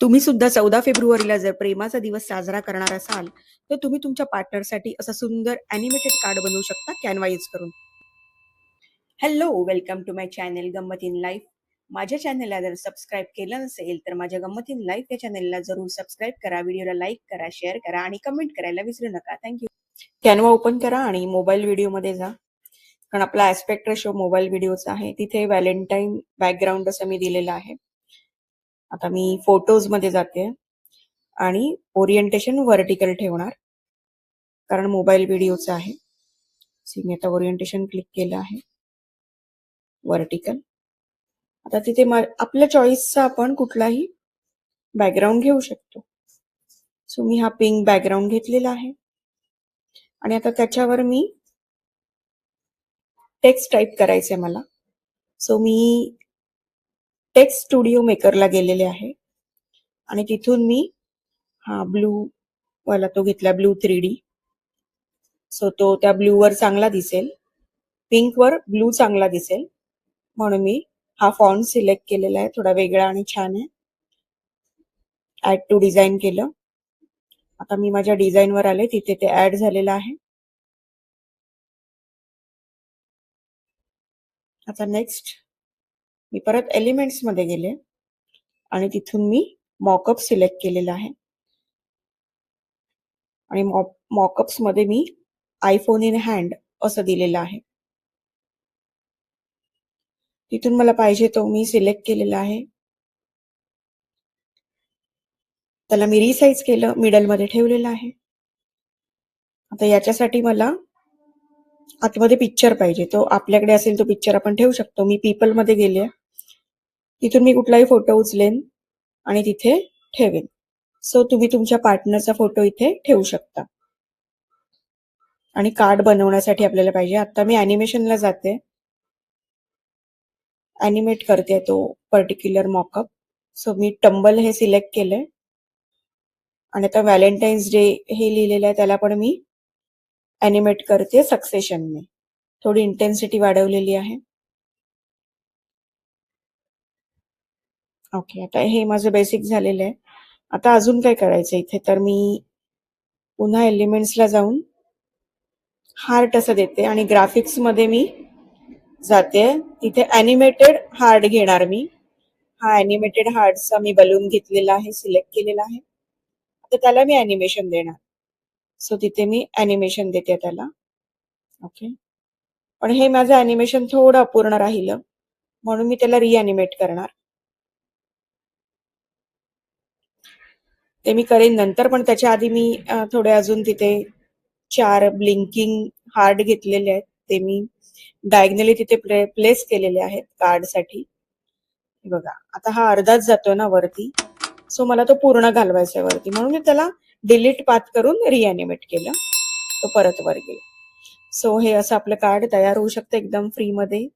तुम्ही सुद्धा 14 फेब्रुवारीला जर प्रेमाचा दिवस साजरा करणार असाल, तर तुम्ही तुमच्या पार्टनरसाठी असं सुंदर ॲनिमेटेड कार्ड बनवू शकता कॅनव्हा यूज करून. Hello, welcome to my channel गंमत इन लाईफ. माझ्या चॅनलला जर सबस्क्राईब केलं नसेल, तर माझ्या गंमत इन लाईफ या चॅनलला जरूर सबस्क्राईब करा, व्हिडिओला लाईक करा, शेअर करा आणि कमेंट करायला विसरू नका. Thank you. कॅनव्हा ओपन करा आणि मोबाईल व्हिडिओमध्ये जा. कारण आपला ॲस्पेक्ट रेशो मोबाईल व्हिडिओचा आहे. तिथे व्हॅलेंटाईन बॅकग्राऊंड असं मी दिलेलं आहे. आता मी फोटोजमध्ये जाते आणि ओरिएंटेशन व्हर्टिकल ठेवणार, कारण मोबाईल व्हिडिओचा आहे. मी आता ओरिएंटेशन क्लिक केलं आहे व्हर्टिकल. आता तिथे आपल्या चॉईसचा आपण कुठलाही बॅकग्राऊंड घेऊ शकतो. सो मी हा पिंक बॅकग्राऊंड घेतलेला आहे आणि आता त्याच्यावर मी टेक्स्ट टाईप करायचंय मला. सो मी टेक्स्ट स्टुडिओ मेकरला गेलेले आहे आणि तिथून मी हा ब्लू वाला तो घेतला, ब्लू 3D. सो तो त्या ब्लू वर चांगला दिसेल, पिंक वर ब्लू चांगला दिसेल, म्हणून मी हा फॉन्ट सिलेक्ट केलेला आहे. थोडा वेगळा आणि छान आहे. ऍड टू डिझाईन केलं. आता मी माझ्या डिझाईनवर आले, तिथे ते ऍड झालेलं आहे. आता नेक्स्ट मी परत एलिमेंट्स मध्ये गेले आणि तिथून मी मॉकअप सिलेक्ट केलेला आहे आणि मॉकअप्स मध्ये मी आयफोन इन हँड असं दिलेलं आहे. तिथून मला पाहिजे तो मी सिलेक्ट केलेला आहे. त्याला मी रिसाइज केलं, मिडल मध्ये ठेवलेलं आहे. आता याच्यासाठी मला आतमध्ये पिक्चर पाहिजे. तो आपल्याकडे असेल तो पिक्चर आपण ठेवू शकतो. मी पीपल मध्ये गेले, तिथून मी कुठलाही फोटो उचलेन आणि तिथे ठेवेन. सो तुम्ही तुमच्या पार्टनरचा फोटो इथे ठेवू शकता. आणि कार्ड बनवण्यासाठी आपल्याला पाहिजे, आता मी ॲनिमेशनला जाते, ॲनिमेट करते तो पर्टिक्युलर मॉकअप. सो मी टंबल हे सिलेक्ट केलंय आणि आता व्हॅलेंटाईन्स डे हे लिहिलेलं आहे, त्याला पण मी ॲनिमेट करते सक्सेशनने. थोडी इंटेन्सिटी वाढवलेली आहे. ओके, आता हे माझं बेसिक झालेलं आहे. आता अजून काय करायचं इथे, तर मी पुन्हा एलिमेंट्सला जाऊन हार्ट असं देते आणि ग्राफिक्स मध्ये मी जाते. तिथे ॲनिमेटेड हार्ट घेणार मी. हा ॲनिमेटेड हार्टचा मी बलून घेतलेला आहे, सिलेक्ट केलेला आहे. आता त्याला मी ॲनिमेशन देणार. सो तिथे मी ॲनिमेशन देते त्याला. ओके, पण हे माझं ॲनिमेशन थोडं अपूर्ण राहिलं, म्हणून मी त्याला रिॲनिमेट करणार. ते मी करेन नंतर, पण त्याच्या आधी मी थोडे अजून तिथे 4 ब्लिंकिंग हार्ट घेतलेले आहेत. ते मी डायगनली तिथे प्लेस केलेले आहेत कार्डसाठी. बघा, आता हा अर्धाच जातोय ना वरती, सो मला तो पूर्ण घालवायचा आहे वरती, म्हणून मी त्याला डिलीट पाथ करून रिॲनिमेट केलं. तो परत वर गेला. सो हे असं आपलं कार्ड तयार होऊ शकतं एकदम फ्री मध्ये.